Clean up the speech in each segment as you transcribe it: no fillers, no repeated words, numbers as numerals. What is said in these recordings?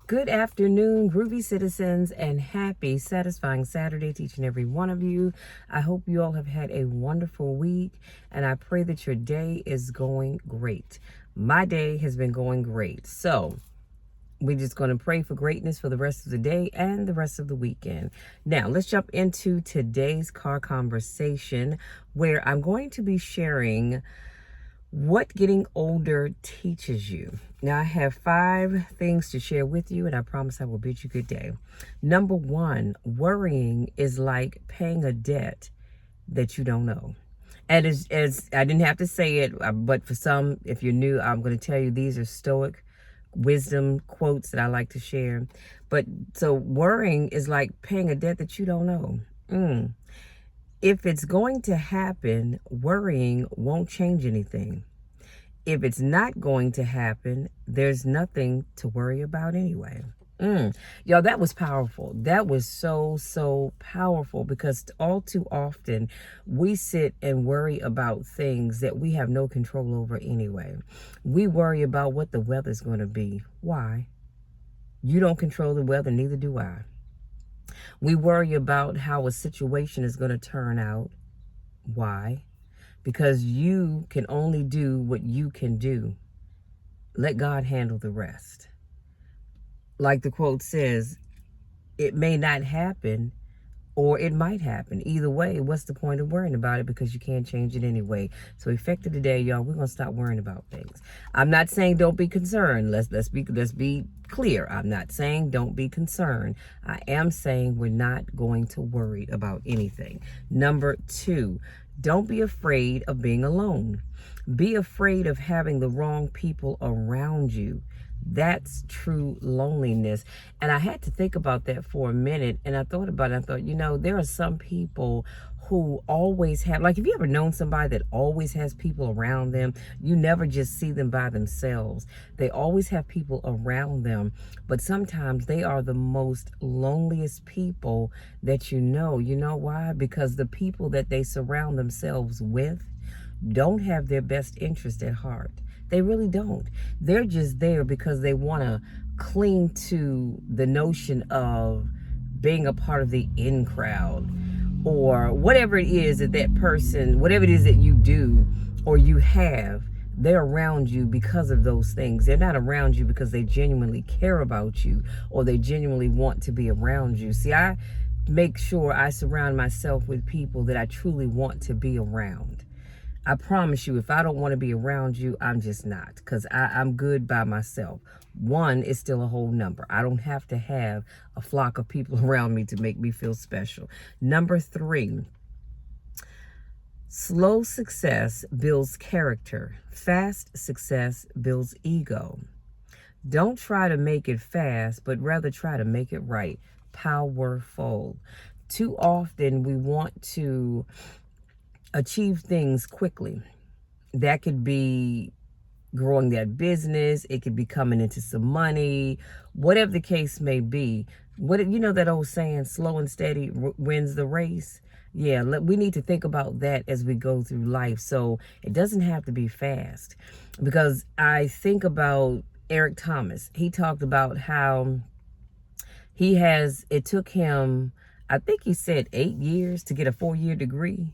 Good afternoon, groovy citizens, and happy, satisfying Saturday to each and every one of you. I hope you all have had a wonderful week, and I pray that your day is going great. My day has been going great. So, we're just going to pray for greatness for the rest of the day and the rest of the weekend. Now, let's jump into today's car conversation, where I'm going to be sharing what getting older teaches you. Now, I have 5 things to share with you, and I promise I will bid you good day. Number 1, worrying is like paying a debt that you don't owe. And as I didn't have to say it, but for some, if you're new, I'm going to tell you these are Stoic wisdom quotes that I like to share. But so worrying is like paying a debt that you don't owe. If it's going to happen, worrying won't change anything. If it's not going to happen, there's nothing to worry about anyway. Y'all, that was powerful. That was so powerful, because all too often we sit and worry about things that we have no control over anyway. We worry about what the weather's going to be. Why? You don't control the weather, neither do I. We worry about how a situation is going to turn out. Why? Because you can only do what you can do. Let God handle the rest. Like the quote says, it may not happen, or it might happen. Either way, what's the point of worrying about it, because you can't change it anyway. So effective today, y'all, we're going to stop worrying about things. I'm not saying don't be concerned. Let's be clear. I'm not saying don't be concerned. I am saying we're not going to worry about anything. Number 2, don't be afraid of being alone. Be afraid of having the wrong people around you. That's true loneliness. And I had to think about that for a minute, and I thought about it. I thought, there are some people who always have, like, have you ever known somebody that always has people around them? You never just see them by themselves. They always have people around them, but sometimes they are the most loneliest people that you know. You know why? Because the people that they surround themselves with don't have their best interest at heart. They really don't. They're just there because they want to cling to the notion of being a part of the in crowd, or whatever it is that person, whatever it is that you do or you have, they're around you because of those things. They're not around you because they genuinely care about you or they genuinely want to be around you. See, I make sure I surround myself with people that I truly want to be around. I promise you, if I don't want to be around you, I'm just not, because I'm good by myself. 1 is still a whole number. I don't have to have a flock of people around me to make me feel special. Number 3, slow success builds character. Fast success builds ego. Don't try to make it fast, but rather try to make it right. Powerful. Too often we want to achieve things quickly. That could be growing that business. It could be coming into some money, whatever the case may be. That old saying, slow and steady wins the race. Yeah, we need to think about that as we go through life. So it doesn't have to be fast, because I think about Eric Thomas. He talked about how it took him, I think he said 8 years to get a 4-year degree.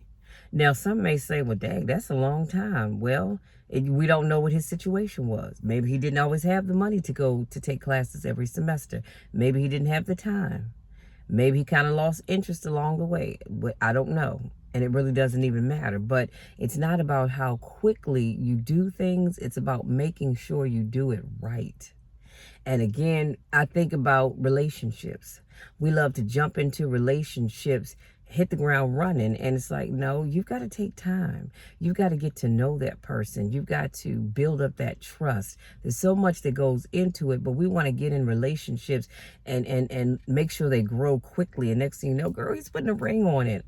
Now, some may say, well, dang, that's a long time. Well, we don't know what his situation was. Maybe he didn't always have the money to go to take classes every semester. Maybe he didn't have the time. Maybe he kind of lost interest along the way. But I don't know. And it really doesn't even matter. But it's not about how quickly you do things. It's about making sure you do it right. And again, I think about relationships. We love to jump into relationships, hit the ground running, and it's like, no, you've got to take time. You've got to get to know that person. You've got to build up that trust. There's so much that goes into it, but we want to get in relationships and make sure they grow quickly. And next thing you know, girl, he's putting a ring on it.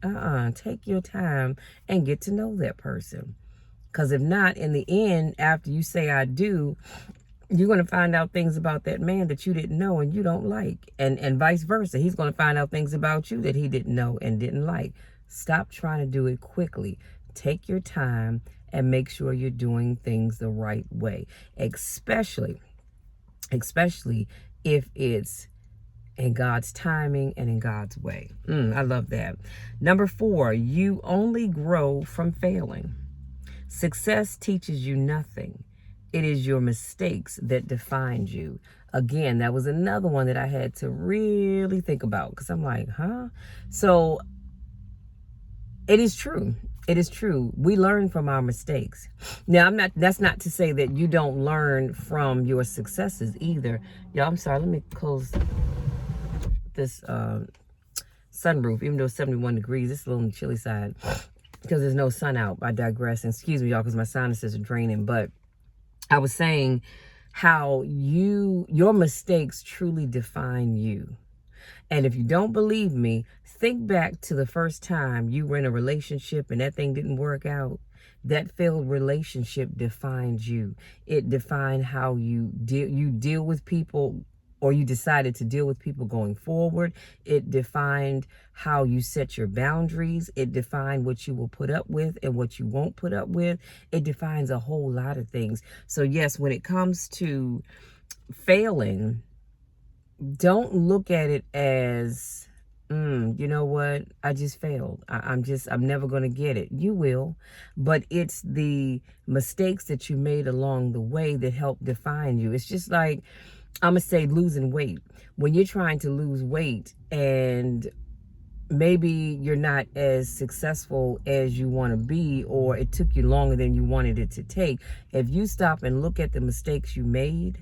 Take your time and get to know that person. Because if not, in the end, after you say I do, you're going to find out things about that man that you didn't know and you don't like. And vice versa. He's going to find out things about you that he didn't know and didn't like. Stop trying to do it quickly. Take your time and make sure you're doing things the right way. Especially if it's in God's timing and in God's way. I love that. Number 4, you only grow from failing. Success teaches you nothing. It is your mistakes that define you. Again, that was another one that I had to really think about, because I'm like, huh? So it is true. It is true. We learn from our mistakes. Now, that's not to say that you don't learn from your successes either. Y'all, I'm sorry. Let me close this sunroof, even though it's 71 degrees. It's a little on the chilly side because there's no sun out. I digress. And excuse me, y'all, because my sinuses are draining. But I was saying how your mistakes truly define you. And if you don't believe me, think back to the first time you were in a relationship and that thing didn't work out. That failed relationship defined you. It defined how you deal with people, or you decided to deal with people going forward. It defined how you set your boundaries. It defined what you will put up with and what you won't put up with. It defines a whole lot of things. So yes, when it comes to failing, don't look at it as, you know what, I just failed. I'm never going to get it. You will, but it's the mistakes that you made along the way that help define you. It's just like, I'm going to say losing weight. When you're trying to lose weight and maybe you're not as successful as you want to be, or it took you longer than you wanted it to take, if you stop and look at the mistakes you made,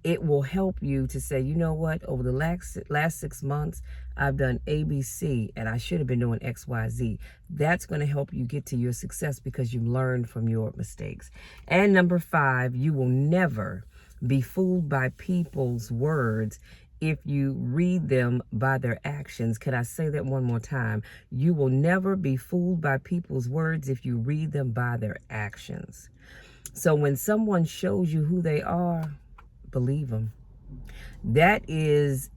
it will help you to say, you know what, over the last 6 months, I've done ABC and I should have been doing XYZ. That's going to help you get to your success because you learned from your mistakes. And number 5, you will never be fooled by people's words if you read them by their actions. Can I say that one more time? You will never be fooled by people's words if you read them by their actions. So when someone shows you who they are, believe them. That is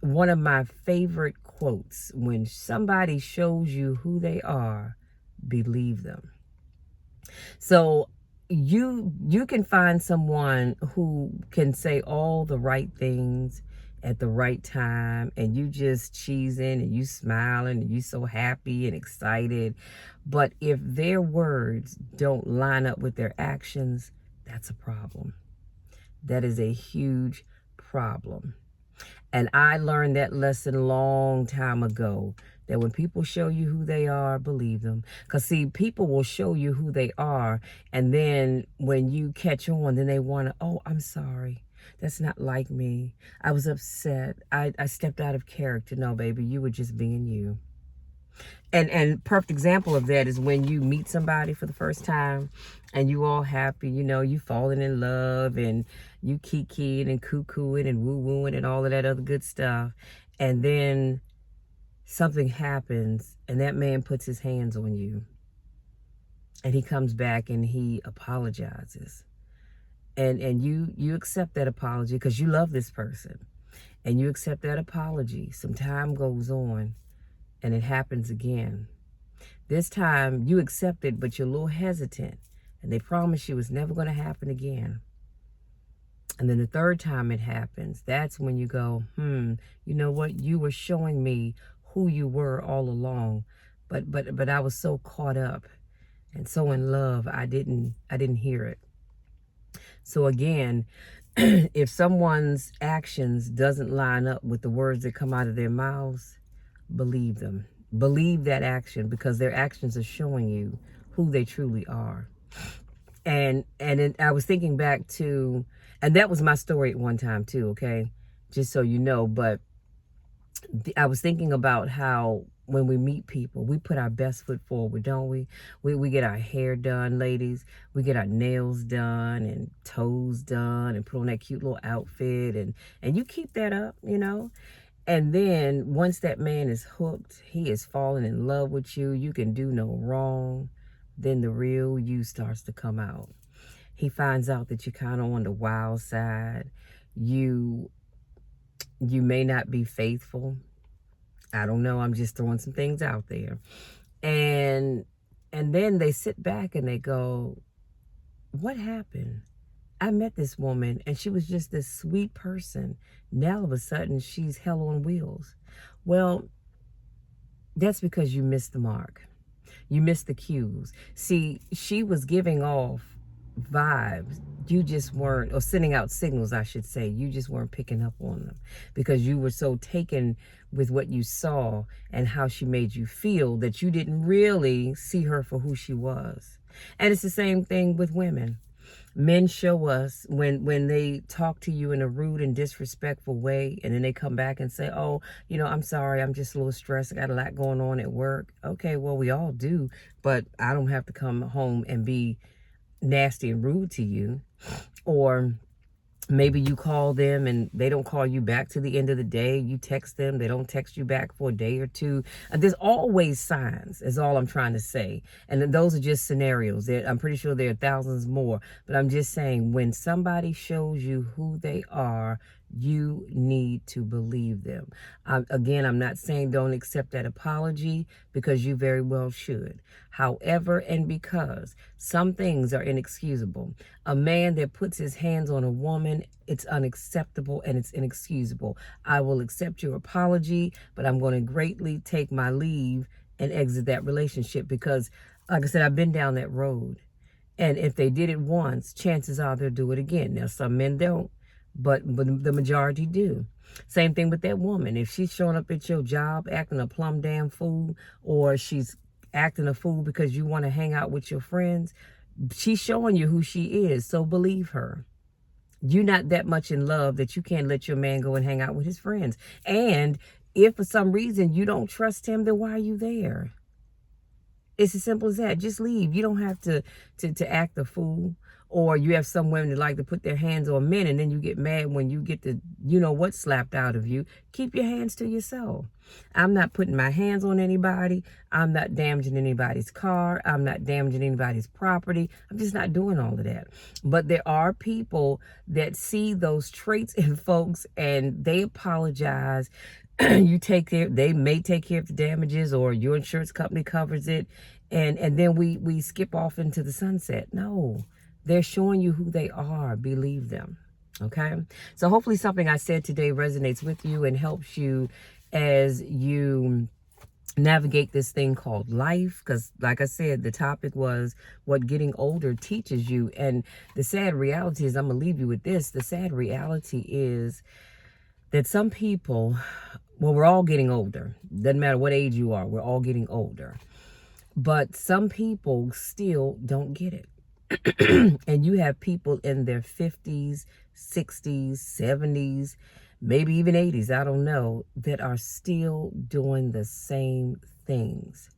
one of my favorite quotes. When somebody shows you who they are, believe them. So you can find someone who can say all the right things at the right time, and you just cheesing and you smiling and you so happy and excited. But if their words don't line up with their actions, that's a problem. That is a huge problem. And I learned that lesson a long time ago, that when people show you who they are, believe them. Because see, people will show you who they are, and then when you catch on, then they want to, oh, I'm sorry. That's not like me. I was upset. I stepped out of character. No, baby, you were just being you. And perfect example of that is when you meet somebody for the first time and you all happy, you know, you falling in love and you kikiing and cuckooing and woo-wooing and all of that other good stuff. And then something happens and that man puts his hands on you and he comes back and he apologizes. And you accept that apology because you love this person. And you accept that apology. Some time goes on. And it happens again. This time you accept it, but you're a little hesitant. And they promise you it's never going to happen again. And then the third time it happens, that's when you go, you know what? You were showing me who you were all along. But I was so caught up and so in love, I didn't hear it. So again, if someone's actions doesn't line up with the words that come out of their mouths, believe them. Believe that action, because their actions are showing you who they truly are. And I was thinking back to, and that was my story at one time too, okay? Just so you know, but I was thinking about how when we meet people, we put our best foot forward, don't we? We get our hair done, ladies. We get our nails done and toes done and put on that cute little outfit. And you keep that up, you know? And then once that man is hooked, he is falling in love with you, you can do no wrong, then the real you starts to come out. He finds out that you're kind of on the wild side. You may not be faithful. I don't know. I'm just throwing some things out there. And then they sit back and they go, what happened? I met this woman and she was just this sweet person. Now all of a sudden she's hell on wheels. Well, that's because you missed the mark. You missed the cues. See, she was giving off vibes. You just weren't, or sending out signals, I should say. You just weren't picking up on them because you were so taken with what you saw and how she made you feel that you didn't really see her for who she was. And it's the same thing with women. Men show us when they talk to you in a rude and disrespectful way, and then they come back and say, oh, I'm sorry, I'm just a little stressed, I got a lot going on at work. Okay, well, we all do, but I don't have to come home and be nasty and rude to you. Or maybe you call them and they don't call you back to the end of the day. You text them, they don't text you back for a day or two. There's always signs, is all I'm trying to say. And then those are just scenarios. I'm pretty sure there are thousands more. But I'm just saying, when somebody shows you who they are, you need to believe them. Again, I'm not saying don't accept that apology, because you very well should. However, and because some things are inexcusable. A man that puts his hands on a woman, it's unacceptable and it's inexcusable. I will accept your apology, but I'm going to greatly take my leave and exit that relationship, because, like I said, I've been down that road. And if they did it once, chances are they'll do it again. Now, some men don't, but the majority do. Same thing with that woman. If she's showing up at your job acting a plumb damn fool, or she's acting a fool because you want to hang out with your friends, she's showing you who she is, so believe her. You're not that much in love that you can't let your man go and hang out with his friends. And if for some reason you don't trust him, then why are you there? It's as simple as that. Just leave. You don't have to act a fool. Or you have some women that like to put their hands on men, and then you get mad when you get the what slapped out of you. Keep your hands to yourself. I'm not putting my hands on anybody. I'm not damaging anybody's car. I'm not damaging anybody's property. I'm just not doing all of that. But there are people that see those traits in folks and they apologize. They may take care of the damages, or your insurance company covers it. And then we skip off into the sunset. No. They're showing you who they are. Believe them. Okay? So hopefully something I said today resonates with you and helps you as you navigate this thing called life. Because like I said, the topic was what getting older teaches you. And the sad reality is, I'm going to leave you with this. The sad reality is that some people, well, we're all getting older. Doesn't matter what age you are. We're all getting older. But some people still don't get it. And you have people in their 50s, 60s, 70s, maybe even 80s, I don't know, that are still doing the same things.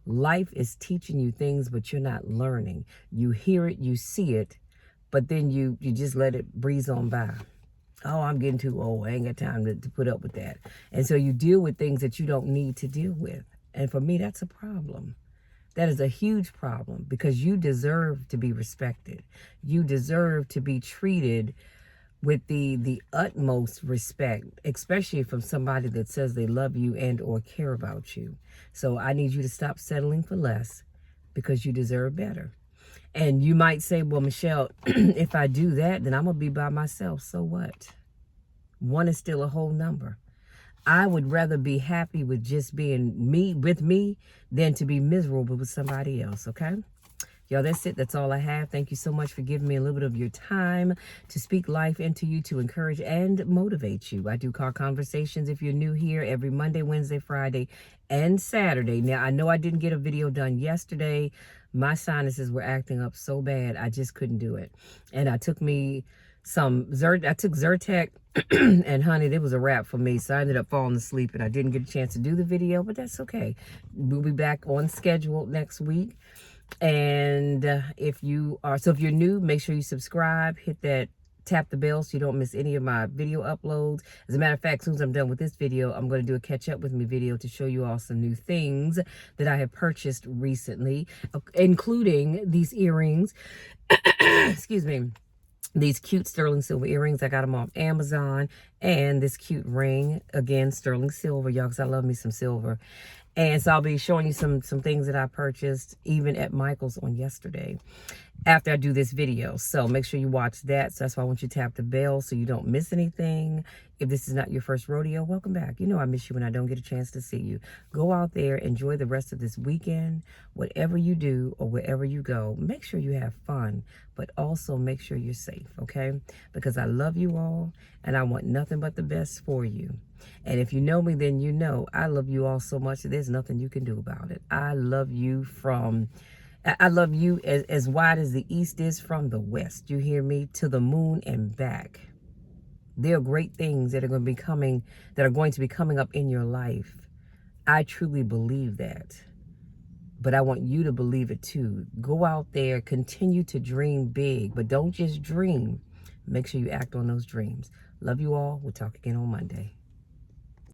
Life is teaching you things, but you're not learning. You hear it, you see it, but then you just let it breeze on by. Oh, I'm getting too old. I ain't got time to put up with that. And so you deal with things that you don't need to deal with. And for me, that's a problem. That is a huge problem, because you deserve to be respected. You deserve to be treated with the utmost respect, especially from somebody that says they love you and or care about you. So I need you to stop settling for less, because you deserve better. And you might say, well, Michelle, if I do that, then I'm going to be by myself. So what? One is still a whole number. I would rather be happy with just being with me than to be miserable with somebody else, okay? Y'all, that's it. That's all I have. Thank you so much for giving me a little bit of your time to speak life into you, to encourage and motivate you. I do car conversations, if you're new here, every Monday, Wednesday, Friday, and Saturday. Now, I know I didn't get a video done yesterday. My sinuses were acting up so bad, I just couldn't do it. And I took me I took Zyrtec, and honey, it was a wrap for me. So I ended up falling asleep and I didn't get a chance to do the video, but that's okay. We'll be back on schedule next week. And if you're new, make sure you subscribe, tap the bell so you don't miss any of my video uploads. As a matter of fact, as soon as I'm done with this video, I'm going to do a catch up with me video to show you all some new things that I have purchased recently, including these earrings. Excuse me. These cute sterling silver earrings. I got them off Amazon. And this cute ring, again, sterling silver, y'all, because I love me some silver. And so I'll be showing you some things that I purchased even at Michael's on yesterday. after I do this video. So make sure you watch that. So that's why I want you to tap the bell so you don't miss anything. If this is not your first rodeo, welcome back. You know I miss you when I don't get a chance to see you. Go out there, enjoy the rest of this weekend. Whatever you do or wherever you go, make sure you have fun, but also make sure you're safe, okay? Because I love you all and I want nothing but the best for you. And if you know me, then you know I love you all so much that there's nothing you can do about it. I love you as wide as the east is from the west. You hear me? To the moon and back. There are great things that are going to be coming up in your life. I truly believe that. But I want you to believe it too. Go out there, continue to dream big, but don't just dream. Make sure you act on those dreams. Love you all. We'll talk again on Monday.